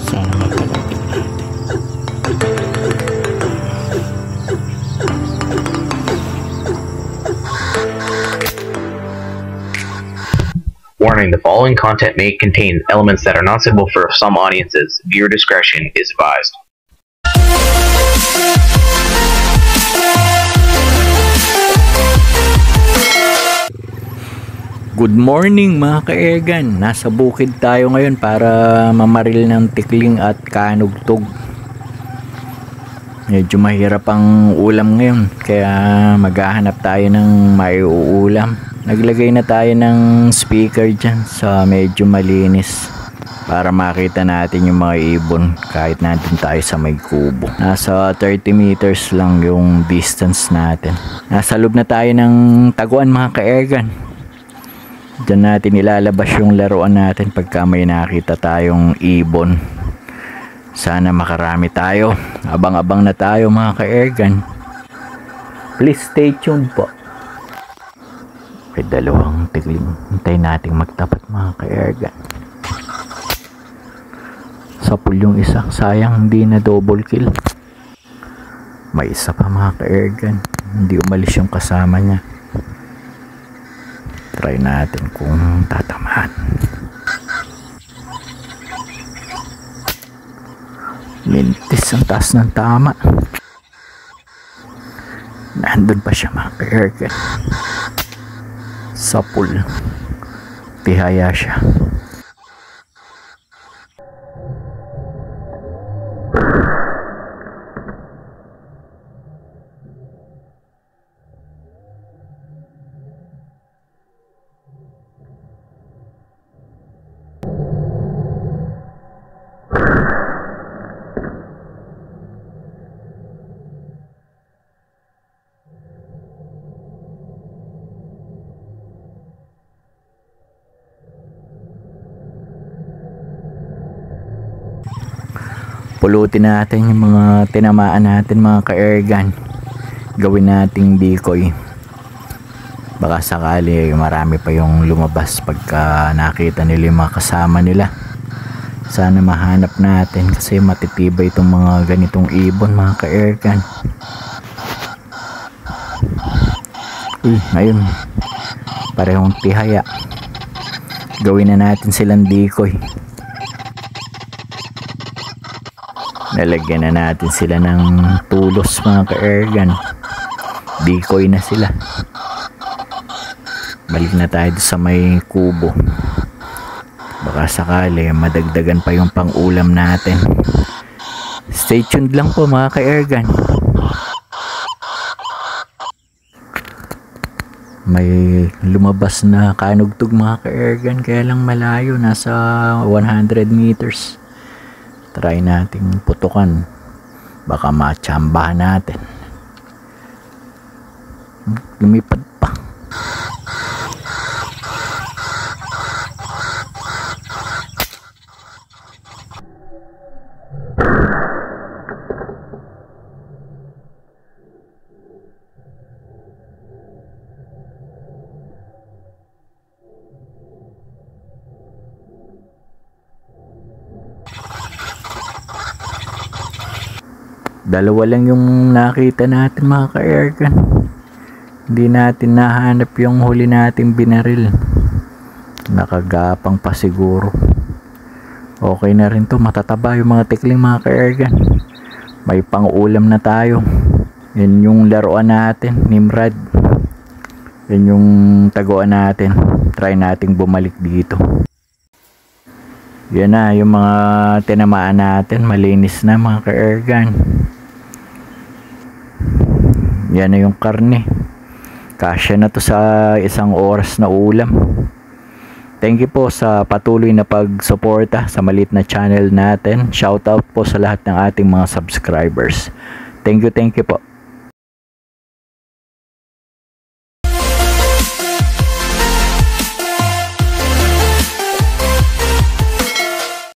Sana magkalapit natin. Warning, the following content may contain elements that are not suitable for some audiences. Viewer discretion is advised. Good morning mga ka-Airgun. Nasa bukid tayo ngayon para mamaril ng tikling at kanugtog. Medyo mahirap ang ulam ngayon, kaya maghahanap tayo ng maiuulam. Naglagay na tayo ng speaker dyan sa medyo malinis para makita natin yung mga ibon kahit nandun tayo sa may kubo. Nasa 30 meters lang yung distance natin. Nasa loob na tayo ng taguan mga ka-Airgun. Diyan natin ilalabas yung laruan natin pagka may nakita tayong ibon. Sana makarami tayo. Abang-abang na tayo mga ka-Airgun. Please stay tuned po. May dalawang tigling. Hintayin nating magtapat mga ka-Airgun. Sapul yung isa. Sayang hindi na double kill. May isa pa mga ka-Airgun. Hindi umalis yung kasama niya. Try natin kung tatamaan. Lintis ang taas ng tama. Nandun pa siya mga ka-Airgun. Sapul. Tihaya siya. Pulutin natin yung mga tinamaan natin mga ka-Airgun. Gawin nating decoy. Baka sakali marami pa yung lumabas pagka nakita nila yung mga kasama nila. Sana mahanap natin kasi matitibay itong mga ganitong ibon mga ka-Airgun. Ayun. Parehong tihaya. Gawin na natin silang decoy. Nalagyan na natin sila ng tulos mga ka-Airgun. Decoy na sila. Balik na tayo sa may kubo. Baka sakali madagdagan pa yung pang-ulam natin. Stay tuned lang po mga ka-Airgun. May lumabas na kanugtog mga ka-Airgun, kaya lang malayo, nasa 100 meters. Try nating putukan. Baka matsambahan natin. Lumipad pa. Dalawa lang yung nakita natin mga ka-Airgun. Hindi natin nahanap yung huli nating binaril. Nakagapang pa siguro. Okay na rin to. Matataba yung mga tikling mga ka-Airgun. May pang-ulam na tayo. Yan yung laruan natin, Nimrod. Yan yung taguan natin. Try nating bumalik dito. Yan na yung mga tinamaan natin. Malinis na mga ka-Airgun. Yan na yung karne. Kasya na to sa isang oras na ulam. Thank you po sa patuloy na pagsuporta sa maliit na channel natin. Shoutout po sa lahat ng ating mga subscribers. Thank you po.